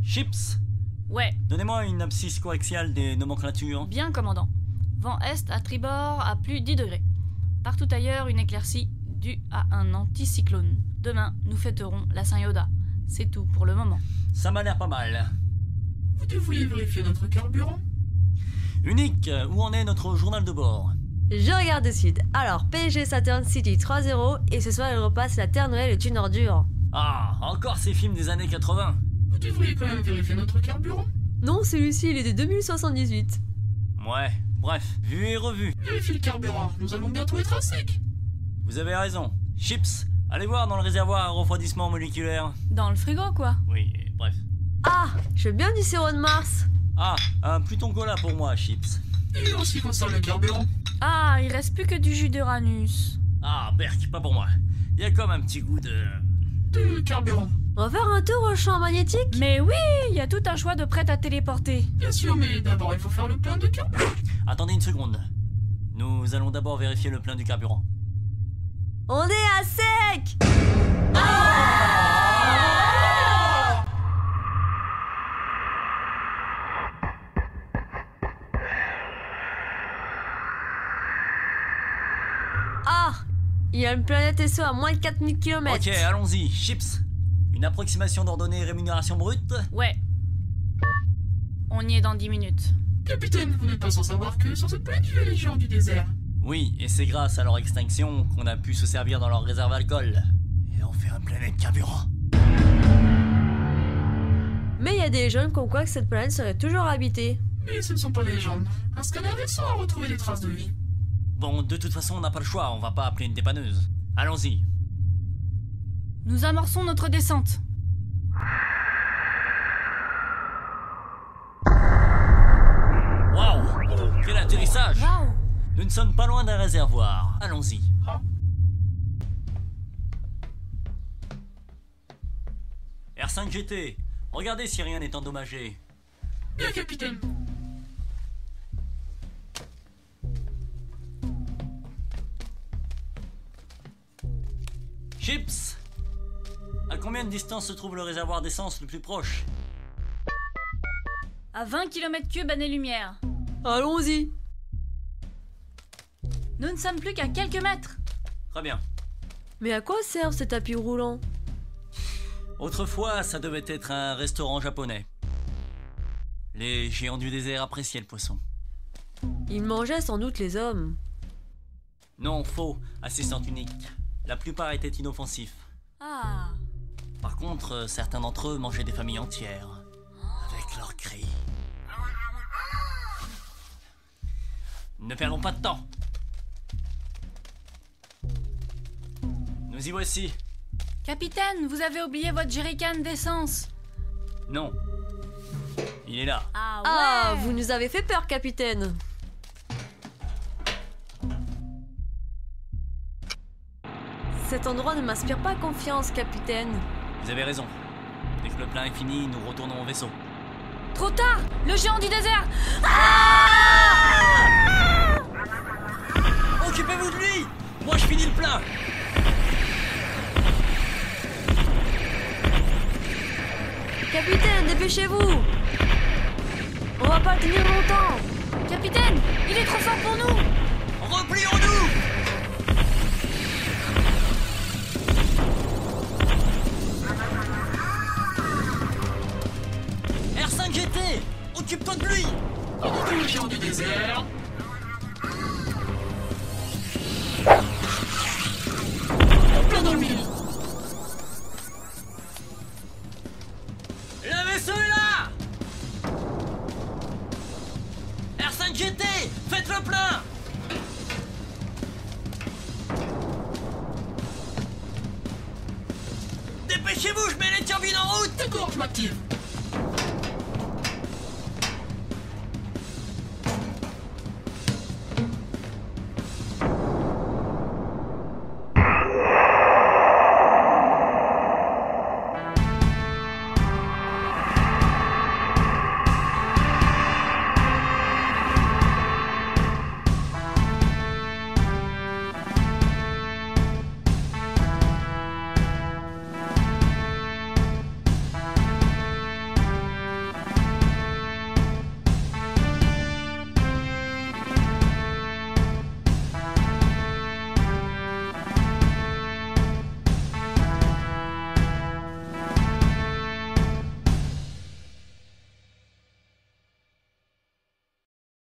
Chips, Ouais, donnez-moi une abscisse coaxiale des nomenclatures. bien commandant. Vent est à tribord à plus 10 degrés. Partout ailleurs, une éclaircie due à un anticyclone. Demain, nous fêterons la Saint-Yoda. C'est tout pour le moment. Ça m'a l'air pas mal. Vous devriez vérifier notre carburant. Unique, où en est notre journal de bord? Je regarde de suite. Alors, PSG Saturn City 3-0 et ce soir il repasse la Terre Noël est une ordure. Ah, encore ces films des années 80. Vous devriez quand même vérifier notre carburant. Non, celui-ci il est de 2078. Ouais, bref, vu et revu. Vérifiez le carburant, nous allons bientôt être à sec. Vous avez raison. Chips, allez voir dans le réservoir à refroidissement moléculaire. Dans le frigo, quoi. Oui, bref. Ah, je veux bien du sirop de Mars. Ah, un Pluton Cola pour moi, Chips. Et en ce qui concerne le carburant, Ah, il reste plus que du jus d'Uranus. Ah, Berk, pas pour moi. Il y a comme un petit goût de... carburant. On va faire un tour au champ magnétique. Mais oui, il y a tout un choix de prêt à téléporter. Bien sûr, mais d'abord il faut faire le plein de carburant. Attendez une seconde. Nous allons d'abord vérifier le plein du carburant. On est à sec. Ah, il y a une planète SO à moins de 4000 km. Ok, allons-y. Chips, une approximation d'ordonnée rémunération brute? Ouais. On y est dans 10 minutes. Capitaine, vous n'êtes pas sans savoir que sur cette planète vivent les géants du désert. Oui, et c'est grâce à leur extinction qu'on a pu se servir dans leur réserve alcool. Et en faire une planète carburant. Mais il y a des légendes comme quoi que cette planète serait toujours habitée. Mais ce ne sont pas des légendes. Un scanner récent a retrouvé des traces de vie. Bon, de toute façon, on n'a pas le choix, on va pas appeler une dépanneuse. Allons-y. Nous amorçons notre descente. Waouh, quel atterrissage! Waouh! Nous ne sommes pas loin d'un réservoir. Allons-y. R5GT, regardez si rien n'est endommagé. Bien, capitaine. Chips, à combien de distance se trouve le réservoir d'essence le plus proche? À 20 km3 année-lumière. Allons-y. Nous ne sommes plus qu'à quelques mètres. Très bien. Mais à quoi servent ces tapis roulants? Autrefois, ça devait être un restaurant japonais. Les géants du désert appréciaient le poisson. Ils mangeaient sans doute les hommes. Non, faux, assistante unique. La plupart étaient inoffensifs. Ah. Par contre, certains d'entre eux mangeaient des familles entières. Avec leurs cris. Ne perdons pas de temps. Nous y voici. Capitaine, vous avez oublié votre jerrycan d'essence. Non. Il est là. Ah ouais. Ah, vous nous avez fait peur, capitaine. Cet endroit ne m'inspire pas confiance, capitaine. Vous avez raison. Dès que le plein est fini, nous retournons au vaisseau. Trop tard. Le géant du désert. Occupez-vous de lui. Moi, je finis le plein. Capitaine, dépêchez-vous. On va pas tenir longtemps. Capitaine, il est trop fort pour nous. Replions-nous. R5GT, occupe-toi de lui. Remontez le géant du désert. En plein dans le milieu. Le vaisseau est là. dépêchez-vous, je mets les turbines en route. D'accord, je m'active.